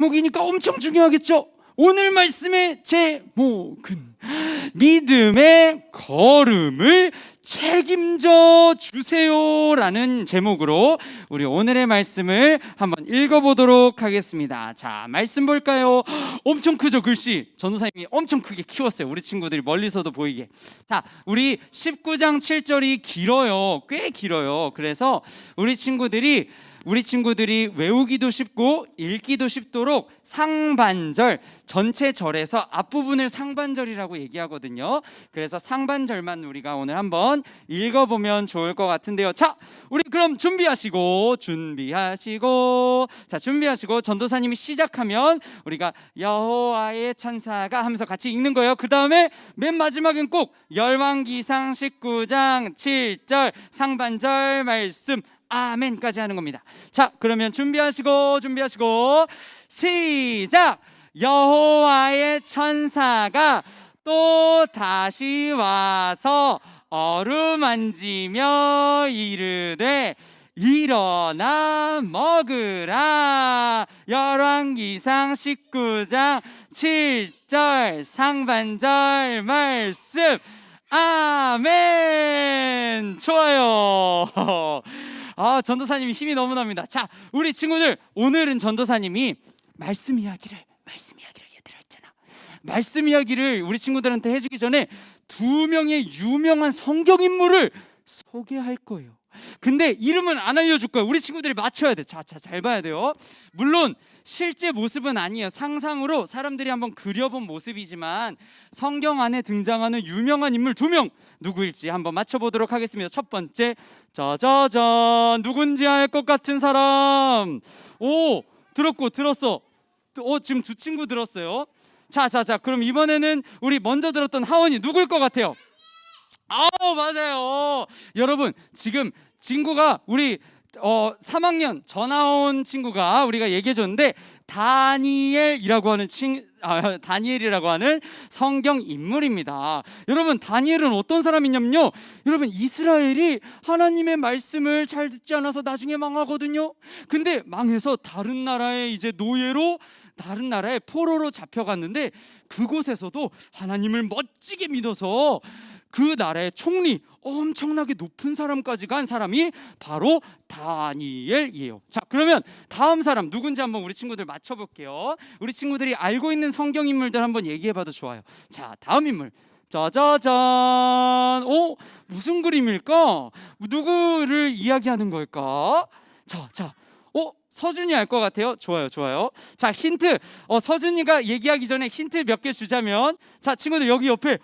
제목이니까 엄청 중요하겠죠. 오늘 말씀의 제목은 믿음의 걸음을 책임져 주세요라는 제목으로 우리 오늘의 말씀을 한번 읽어보도록 하겠습니다. 자, 말씀 볼까요? 엄청 크죠, 글씨. 전도사님이 엄청 크게 키웠어요. 우리 친구들이 멀리서도 보이게. 자, 우리 19장 7절이 길어요. 꽤 길어요. 그래서 우리 친구들이 외우기도 쉽고 읽기도 쉽도록 상반절, 전체 절에서 앞부분을 상반절이라고 얘기하거든요. 그래서 상반절만 우리가 오늘 한번 읽어보면 좋을 것 같은데요. 자, 우리 그럼 준비하시고 전도사님이 시작하면 우리가 여호와의 천사가 하면서 같이 읽는 거예요. 그 다음에 맨 마지막엔 꼭 열왕기상 19장 7절 상반절 말씀 아멘까지 하는 겁니다. 자, 그러면 준비하시고 시작! 여호와의 천사가 또 다시 와서 어루만지며 이르되 일어나 먹으라. 열왕기상 19장 7절 상반절 말씀 아멘. 좋아요. 전도사님이 힘이 너무 납니다. 자, 우리 친구들, 오늘은 전도사님이 말씀 이야기를 얘들아 했잖아. 말씀 이야기를 우리 친구들한테 해주기 전에 두 명의 유명한 성경 인물을 소개할 거예요. 근데 이름은 안 알려줄 거예요. 우리 친구들이 맞춰야 돼. 자, 잘 봐야 돼요. 물론 실제 모습은 아니에요. 상상으로 사람들이 한번 그려본 모습이지만 성경 안에 등장하는 유명한 인물 두 명 누구일지 한번 맞춰보도록 하겠습니다. 첫 번째, 짜자잔, 누군지 알 것 같은 사람. 오, 들었어. 지금 두 친구 들었어요. 자, 그럼 이번에는 우리 먼저 들었던 하원이 누굴 것 같아요? 맞아요. 여러분, 지금 친구가 우리 3학년 전화 온 친구가 우리가 얘기해 줬는데 다니엘이라고 하는 성경 인물입니다. 여러분, 다니엘은 어떤 사람이냐면요, 여러분, 이스라엘이 하나님의 말씀을 잘 듣지 않아서 나중에 망하거든요. 근데 망해서 다른 나라의 포로로 잡혀갔는데 그곳에서도 하나님을 멋지게 믿어서 그 나라의 총리, 엄청나게 높은 사람까지 간 사람이 바로 다니엘이에요. 자, 그러면 다음 사람 누군지 한번 우리 친구들 맞춰볼게요. 우리 친구들이 알고 있는 성경 인물들 한번 얘기해봐도 좋아요. 자, 다음 인물, 짜자잔. 무슨 그림일까? 누구를 이야기하는 걸까? 자, 서준이 알 것 같아요. 좋아요. 자, 힌트. 서준이가 얘기하기 전에 힌트 몇 개 주자면, 자, 친구들 여기 옆에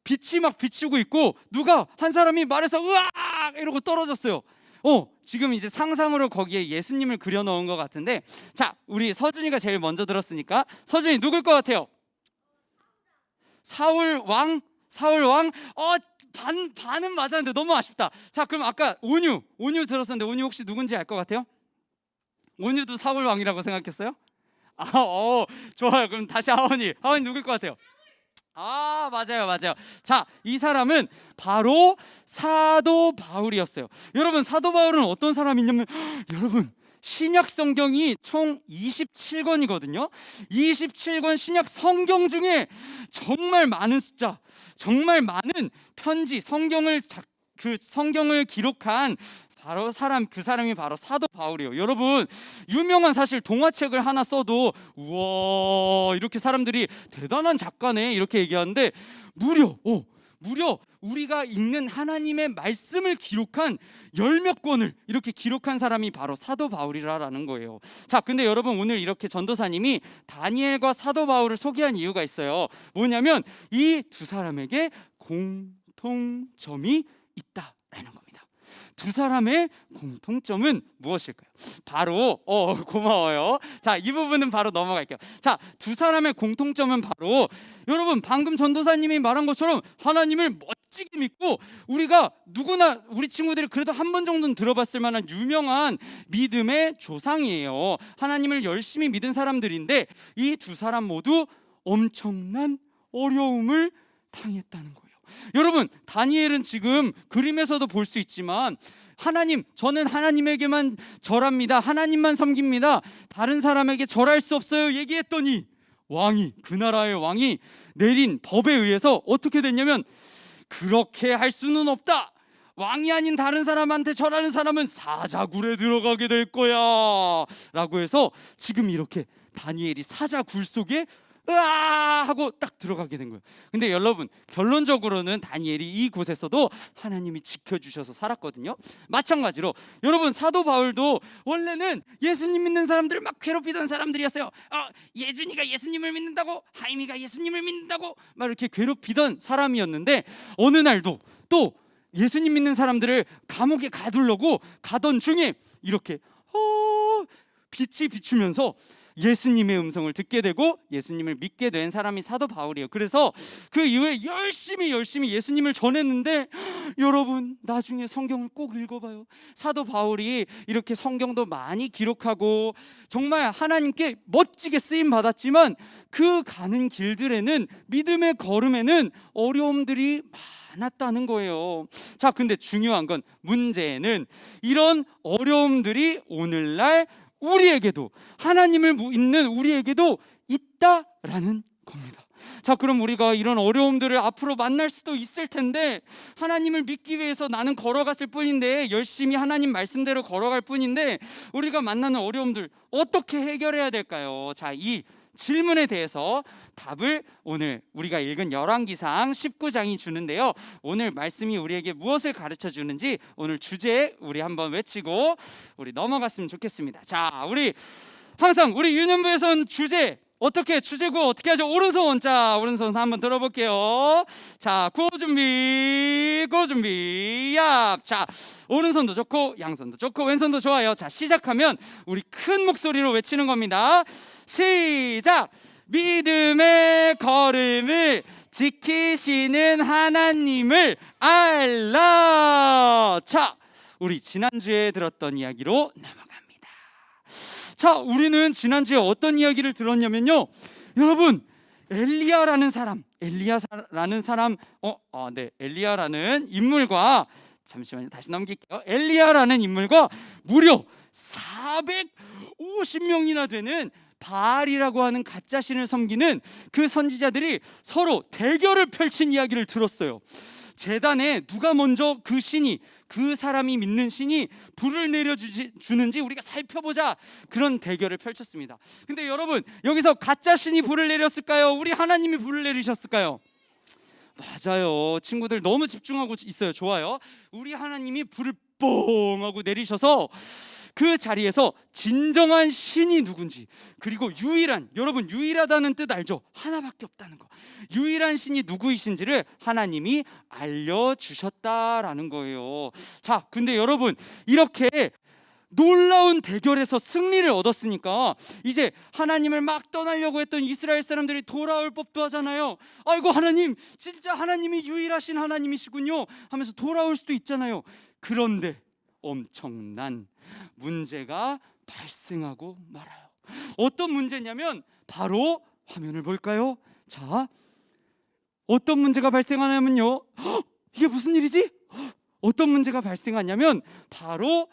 빛이 막 비추고 있고 누가 한 사람이 말해서 으악 이러고 떨어졌어요. 지금 이제 상상으로 거기에 예수님을 그려 넣은 것 같은데, 자, 우리 서준이가 제일 먼저 들었으니까 서준이 누굴 것 같아요? 사울 왕? 반은 맞았는데 너무 아쉽다. 자, 그럼 아까 온유 들었었는데 온유 혹시 누군지 알 것 같아요? 온유도 사울 왕이라고 생각했어요? 좋아요. 그럼 다시 하원이 누굴 것 같아요? 맞아요. 자, 이 사람은 바로 사도 바울이었어요. 여러분, 사도 바울은 어떤 사람이냐면, 여러분, 신약 성경이 총 27권이거든요. 27권 신약 성경 중에 정말 많은 숫자, 정말 많은 편지, 성경을 기록한 그 사람이 바로 사도 바울이에요. 여러분, 유명한 사실 동화책을 하나 써도 우와, 이렇게 사람들이 대단한 작가네 이렇게 얘기하는데, 무려 우리가 읽는 하나님의 말씀을 기록한 열몇 권을 이렇게 기록한 사람이 바로 사도 바울이라는 거예요. 자, 근데 여러분, 오늘 이렇게 전도사님이 다니엘과 사도 바울을 소개한 이유가 있어요. 뭐냐면 이 두 사람에게 공통점이 있다라는 겁니다. 두 사람의 공통점은 무엇일까요? 바로 고마워요. 자, 이 부분은 바로 넘어갈게요. 자, 두 사람의 공통점은 바로, 여러분, 방금 전도사님이 말한 것처럼 하나님을 멋지게 믿고, 우리가 누구나 우리 친구들이 그래도 한 번 정도는 들어봤을 만한 유명한 믿음의 조상이에요. 하나님을 열심히 믿은 사람들인데 이 두 사람 모두 엄청난 어려움을 당했다는 거예요. 여러분, 다니엘은 지금 그림에서도 볼 수 있지만 하나님, 저는 하나님에게만 절합니다. 하나님만 섬깁니다. 다른 사람에게 절할 수 없어요. 얘기했더니 왕이, 그 나라의 왕이 내린 법에 의해서 어떻게 됐냐면 그렇게 할 수는 없다. 왕이 아닌 다른 사람한테 절하는 사람은 사자굴에 들어가게 될 거야 라고 해서 지금 이렇게 다니엘이 사자굴 속에 으아 하고 딱 들어가게 된 거예요. 근데 여러분, 결론적으로는 다니엘이 이곳에서도 하나님이 지켜주셔서 살았거든요. 마찬가지로 여러분, 사도 바울도 원래는 예수님 믿는 사람들을 막 괴롭히던 사람들이었어요. 예준이가 예수님을 믿는다고, 하임이가 예수님을 믿는다고 막 이렇게 괴롭히던 사람이었는데 어느 날도 또 예수님 믿는 사람들을 감옥에 가두려고 가던 중에 이렇게 빛이 비추면서 예수님의 음성을 듣게 되고 예수님을 믿게 된 사람이 사도 바울이에요. 그래서 그 이후에 열심히 예수님을 전했는데 여러분, 나중에 성경을 꼭 읽어봐요. 사도 바울이 이렇게 성경도 많이 기록하고 정말 하나님께 멋지게 쓰임 받았지만 그 가는 길들에는, 믿음의 걸음에는 어려움들이 많았다는 거예요. 자, 근데 중요한 건, 문제는 이런 어려움들이 오늘날 우리에게도, 하나님을 믿는 우리에게도 있다라는 겁니다. 자, 그럼 우리가 이런 어려움들을 앞으로 만날 수도 있을 텐데, 하나님을 믿기 위해서 나는 걸어갔을 뿐인데, 열심히 하나님 말씀대로 걸어갈 뿐인데, 우리가 만나는 어려움들 어떻게 해결해야 될까요? 자, 이 질문에 대해서 답을 오늘 우리가 읽은 열왕기상 19장이 주는데요. 오늘 말씀이 우리에게 무엇을 가르쳐 주는지 오늘 주제 우리 한번 외치고 우리 넘어갔으면 좋겠습니다. 자, 우리 항상 우리 유년부에선 주제 주제구 어떻게 하죠? 오른손. 자, 오른손 한번 들어볼게요. 자, 구호 준비, 야. 자, 오른손도 좋고 양손도 좋고 왼손도 좋아요. 자, 시작하면 우리 큰 목소리로 외치는 겁니다. 시작. 믿음의 걸음을 지키시는 하나님을 알라. 자, 우리 지난주에 들었던 이야기로 넘어갑니다. 자, 우리는 지난주에 어떤 이야기를 들었냐면요, 여러분, 엘리야라는 사람, 엘리야라는 인물과, 잠시만요, 다시 넘길게요. 엘리야라는 인물과 무려 450명이나 되는 바알이라고 하는 가짜신을 섬기는 그 선지자들이 서로 대결을 펼친 이야기를 들었어요. 제단에 누가 먼저 그 사람이 믿는 신이 불을 내려주는지 우리가 살펴보자, 그런 대결을 펼쳤습니다. 근데 여러분, 여기서 가짜 신이 불을 내렸을까요? 우리 하나님이 불을 내리셨을까요? 맞아요. 친구들 너무 집중하고 있어요. 좋아요. 우리 하나님이 불을 뽕 하고 내리셔서 그 자리에서 진정한 신이 누군지, 그리고 여러분, 유일하다는 뜻 알죠? 하나밖에 없다는 거. 유일한 신이 누구이신지를 하나님이 알려주셨다라는 거예요. 자, 근데 여러분, 이렇게 놀라운 대결에서 승리를 얻었으니까 이제 하나님을 막 떠나려고 했던 이스라엘 사람들이 돌아올 법도 하잖아요. 아이고, 하나님, 진짜 하나님이 유일하신 하나님이시군요 하면서 돌아올 수도 있잖아요. 그런데 엄청난 문제가 발생하고 말아요. 어떤 문제냐면, 바로 화면을 볼까요? 자, 어떤 문제가 발생하냐면요, 이게 무슨 일이지? 어떤 문제가 발생하냐면 바로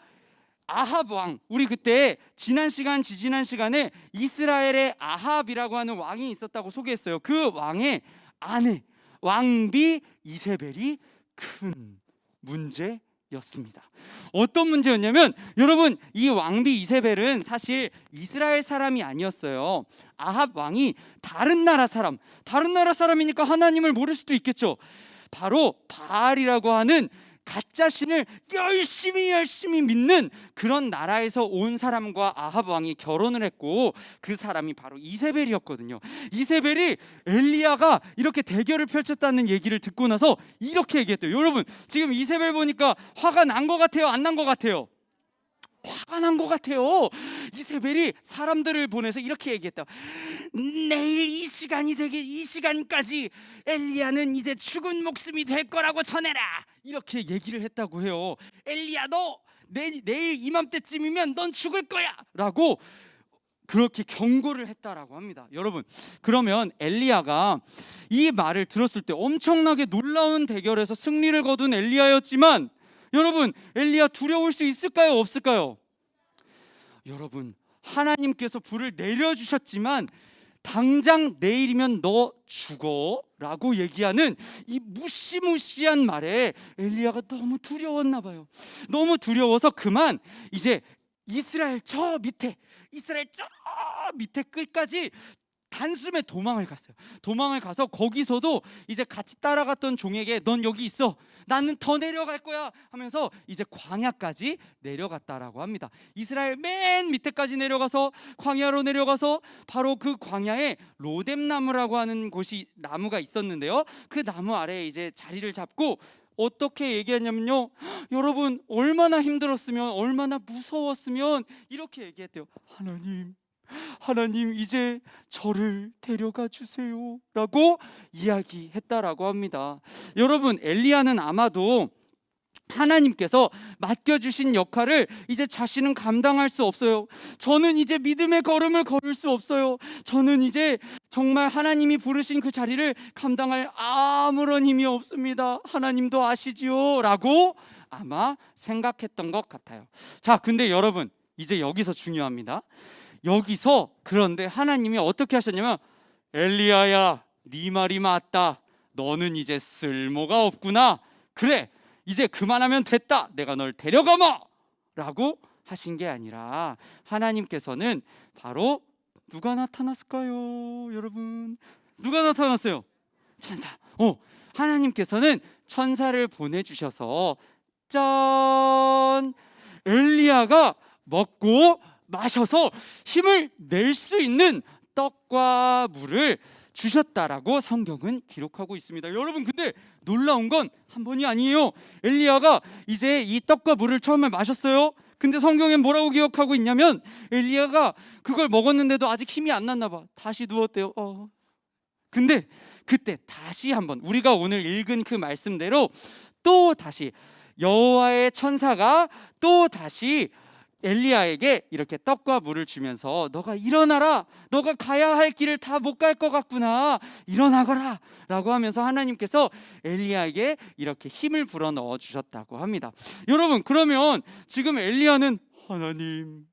아합 왕, 우리 그때 지지난 시간에 이스라엘의 아합이라고 하는 왕이 있었다고 소개했어요. 그 왕의 아내 왕비 이세벨이 큰 문제였습니다. 어떤 문제였냐면, 여러분, 이 왕비 이세벨은 사실 이스라엘 사람이 아니었어요. 아합 왕이 다른 나라 사람이니까 하나님을 모를 수도 있겠죠. 바로 바알이라고 하는 가짜 신을 열심히 믿는 그런 나라에서 온 사람과 아합 왕이 결혼을 했고, 그 사람이 바로 이세벨이었거든요. 이세벨이 엘리야가 이렇게 대결을 펼쳤다는 얘기를 듣고 나서 이렇게 얘기했대요. 여러분, 지금 이세벨 보니까 화가 난 것 같아요? 안 난 것 같아요? 화가 난 것 같아요. 이세벨이 사람들을 보내서 이렇게 얘기했다. 내일 이 시간까지 엘리야는 이제 죽은 목숨이 될 거라고 전해라, 이렇게 얘기를 했다고 해요. 엘리야, 너 내일 이맘때쯤이면 넌 죽을 거야 라고 그렇게 경고를 했다라고 합니다. 여러분, 그러면 엘리야가 이 말을 들었을 때 엄청나게 놀라운 대결에서 승리를 거둔 엘리야였지만, 여러분, 엘리야 두려울 수 있을까요, 없을까요? 여러분, 하나님께서 불을 내려주셨지만 당장 내일이면 너 죽어 라고 얘기하는 이 무시무시한 말에 엘리야가 너무 두려웠나 봐요. 너무 두려워서 그만 이제 이스라엘 저 밑에 끝까지 단숨에 도망을 갔어요. 도망을 가서 거기서도 이제 같이 따라갔던 종에게 넌 여기 있어, 나는 더 내려갈 거야 하면서 이제 광야까지 내려갔다라고 합니다. 이스라엘 맨 밑에까지 내려가서 광야로 내려가서 바로 그 광야에 로뎀나무라고 하는 곳이 나무가 있었는데요. 그 나무 아래에 이제 자리를 잡고 어떻게 얘기했냐면요, 여러분, 얼마나 힘들었으면, 얼마나 무서웠으면 이렇게 얘기했대요. 하나님 이제 저를 데려가 주세요 라고 이야기했다라고 합니다. 여러분, 엘리야는 아마도 하나님께서 맡겨주신 역할을 이제 자신은 감당할 수 없어요. 저는 이제 믿음의 걸음을 걸을 수 없어요. 저는 이제 정말 하나님이 부르신 그 자리를 감당할 아무런 힘이 없습니다. 하나님도 아시지요 라고 아마 생각했던 것 같아요. 자, 근데 여러분, 이제 여기서 중요합니다. 여기서 그런데 하나님이 어떻게 하셨냐면, 엘리야야, 네 말이 맞다. 너는 이제 쓸모가 없구나. 그래, 이제 그만하면 됐다. 내가 널 데려가마 라고 하신 게 아니라, 하나님께서는 바로 누가 나타났을까요? 여러분, 누가 나타났어요? 천사. 하나님께서는 천사를 보내주셔서 짠! 엘리야가 먹고 마셔서 힘을 낼 수 있는 떡과 물을 주셨다라고 성경은 기록하고 있습니다. 여러분, 근데 놀라운 건 한 번이 아니에요. 엘리야가 이제 이 떡과 물을 처음에 마셨어요. 근데 성경엔 뭐라고 기억하고 있냐면, 엘리야가 그걸 먹었는데도 아직 힘이 안 났나 봐. 다시 누웠대요. 근데 그때 다시 한번 우리가 오늘 읽은 그 말씀대로 또 다시 여호와의 천사가 또 다시 엘리야에게 이렇게 떡과 물을 주면서 너가 일어나라, 너가 가야 할 길을 다 못 갈 것 같구나, 일어나거라 라고 하면서 하나님께서 엘리야에게 이렇게 힘을 불어넣어 주셨다고 합니다. 여러분, 그러면 지금 엘리야는 하나님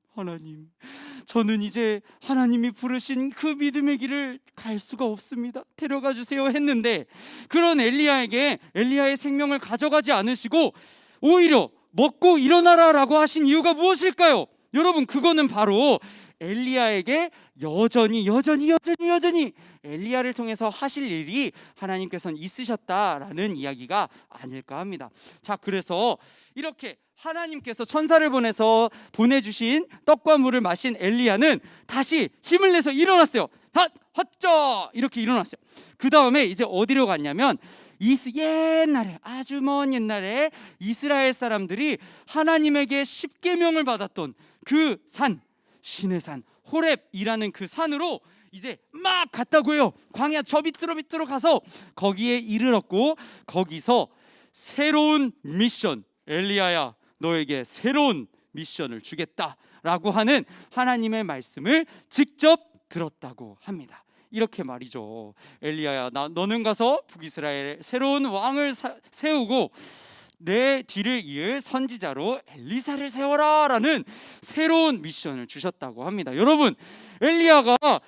저는 이제 하나님이 부르신 그 믿음의 길을 갈 수가 없습니다, 데려가 주세요 했는데, 그런 엘리야의 생명을 가져가지 않으시고 오히려 먹고 일어나라 라고 하신 이유가 무엇일까요? 여러분, 그거는 바로 엘리야에게 여전히 엘리야를 통해서 하실 일이 하나님께서는 있으셨다라는 이야기가 아닐까 합니다. 자, 그래서 이렇게 하나님께서 천사를 보내주신 떡과 물을 마신 엘리야는 다시 힘을 내서 일어났어요. 헛 이렇게 일어났어요. 그 다음에 이제 어디로 갔냐면, 옛날에, 아주 먼 옛날에 이스라엘 사람들이 하나님에게 십계명을 받았던 그 산, 신의 산 호렙이라는 그 산으로 이제 막 갔다고 해요. 광야 저 밑으로 가서 거기에 이르렀고, 거기서 새로운 미션, 엘리야야 너에게 새로운 미션을 주겠다라고 하는 하나님의 말씀을 직접 들었다고 합니다. 이렇게 말이죠. 엘리야야, 너는 가서 북이스라엘에 새로운 왕을 세우고 내 뒤를 이을 선지자로 엘리사를 세워라 라는 새로운 미션을 주셨다고 합니다. 여러분, 엘리야가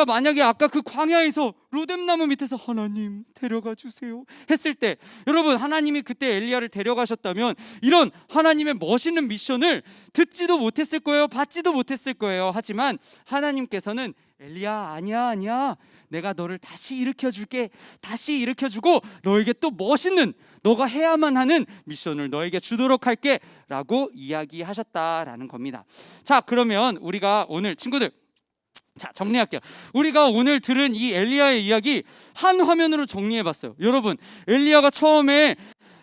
만약에 아까 그 광야에서 로뎀나무 밑에서 하나님 데려가 주세요 했을 때, 여러분, 하나님이 그때 엘리야를 데려가셨다면 이런 하나님의 멋있는 미션을 듣지도 못했을 거예요, 받지도 못했을 거예요. 하지만 하나님께서는 엘리야, 아니야, 내가 너를 다시 일으켜줄게, 다시 일으켜주고 너에게 또 멋있는, 너가 해야만 하는 미션을 너에게 주도록 할게 라고 이야기하셨다라는 겁니다. 자, 그러면 우리가 오늘 친구들, 자, 정리할게요. 우리가 오늘 들은 이 엘리야의 이야기 한 화면으로 정리해봤어요. 여러분, 엘리야가 처음에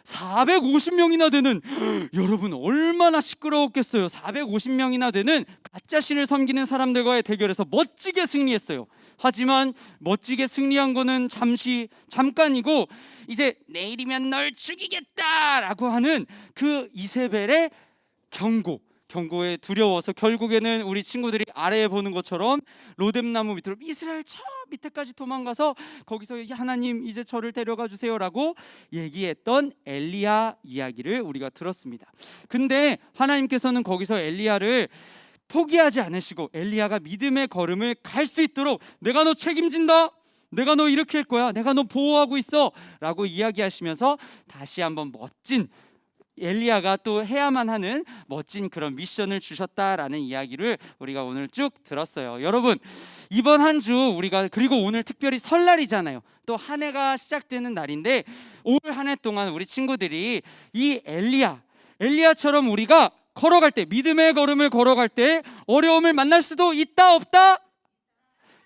450명이나 되는, 여러분 얼마나 시끄러웠겠어요. 450명이나 되는 가짜 신을 섬기는 사람들과의 대결에서 멋지게 승리했어요. 하지만 멋지게 승리한 거는 잠깐이고, 이제 내일이면 널 죽이겠다라고 하는 그 이세벨의 경고, 경고에 두려워서 결국에는 우리 친구들이 아래에 보는 것처럼 로뎀나무 밑으로 이스라엘 저 밑에까지 도망가서 거기서 하나님 이제 저를 데려가 주세요라고 얘기했던 엘리야 이야기를 우리가 들었습니다. 근데 하나님께서는 거기서 엘리야를 포기하지 않으시고 엘리야가 믿음의 걸음을 갈 수 있도록 내가 너 책임진다, 내가 너 일으킬 거야, 내가 너 보호하고 있어 라고 이야기하시면서 다시 한번 멋진 엘리야가 또 해야만 하는 멋진 그런 미션을 주셨다라는 이야기를 우리가 오늘 쭉 들었어요. 여러분, 이번 한 주 우리가, 그리고 오늘 특별히 설날이잖아요. 또 한 해가 시작되는 날인데 올 한 해 동안 우리 친구들이 이 엘리야처럼 우리가 걸어갈 때, 믿음의 걸음을 걸어갈 때 어려움을 만날 수도 있다 없다?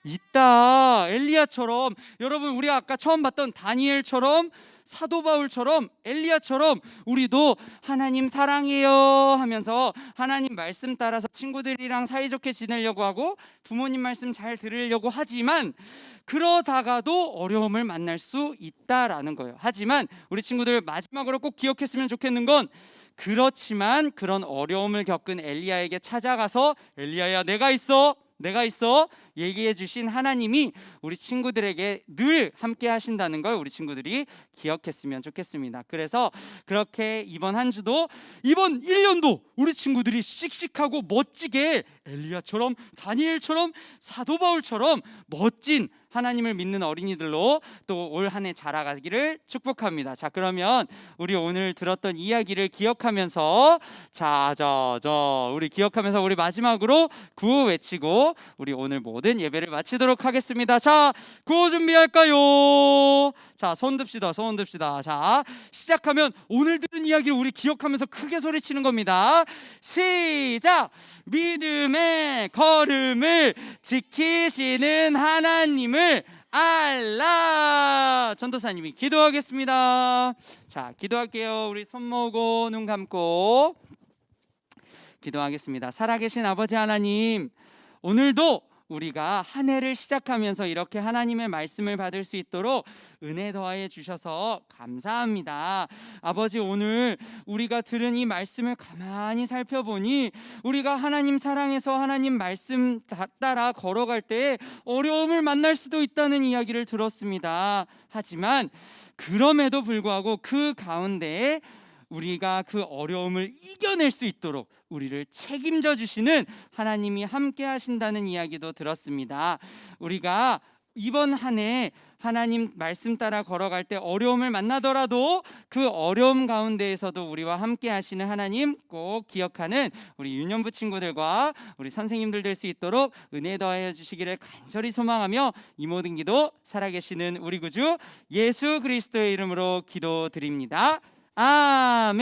있다. 엘리야처럼, 여러분 우리가 아까 처음 봤던 다니엘처럼, 사도 바울처럼, 엘리야처럼 우리도 하나님 사랑해요 하면서 하나님 말씀 따라서 친구들이랑 사이좋게 지내려고 하고 부모님 말씀 잘 들으려고 하지만 그러다가도 어려움을 만날 수 있다라는 거예요. 하지만 우리 친구들 마지막으로 꼭 기억했으면 좋겠는 건, 그렇지만 그런 어려움을 겪은 엘리야에게 찾아가서 엘리야야 내가 있어 얘기해 주신 하나님이 우리 친구들에게 늘 함께 하신다는 걸 우리 친구들이 기억했으면 좋겠습니다. 그래서 그렇게 이번 한 주도, 이번 1년도 우리 친구들이 씩씩하고 멋지게 엘리야처럼, 다니엘처럼, 사도 바울처럼 멋진 하나님을 믿는 어린이들로 또 올 한 해 자라가기를 축복합니다. 자, 그러면 우리 오늘 들었던 이야기를 기억하면서 우리 기억하면서 우리 마지막으로 구호 외치고 우리 오늘 모든 예배를 마치도록 하겠습니다. 자, 구호 준비할까요? 자, 손 듭시다. 자, 시작하면 오늘 들은 이야기를 우리 기억하면서 크게 소리치는 겁니다. 시작! 믿음의 걸음을 지키시는 하나님을 알라. 전도사님이 기도하겠습니다. 자, 기도할게요. 우리 손 모으고 눈 감고 기도하겠습니다. 살아계신 아버지 하나님, 오늘도 우리가 한 해를 시작하면서 이렇게 하나님의 말씀을 받을 수 있도록 은혜 더하여 주셔서 감사합니다. 아버지, 오늘 우리가 들은 이 말씀을 가만히 살펴보니 우리가 하나님 사랑해서 하나님 말씀 따라 걸어갈 때 어려움을 만날 수도 있다는 이야기를 들었습니다. 하지만 그럼에도 불구하고 그 가운데에 우리가 그 어려움을 이겨낼 수 있도록 우리를 책임져 주시는 하나님이 함께 하신다는 이야기도 들었습니다. 우리가 이번 한 해 하나님 말씀 따라 걸어갈 때 어려움을 만나더라도 그 어려움 가운데에서도 우리와 함께 하시는 하나님 꼭 기억하는 우리 유년부 친구들과 우리 선생님들 될 수 있도록 은혜 더하여 주시기를 간절히 소망하며 이 모든 기도 살아계시는 우리 구주 예수 그리스도의 이름으로 기도드립니다. 아멘.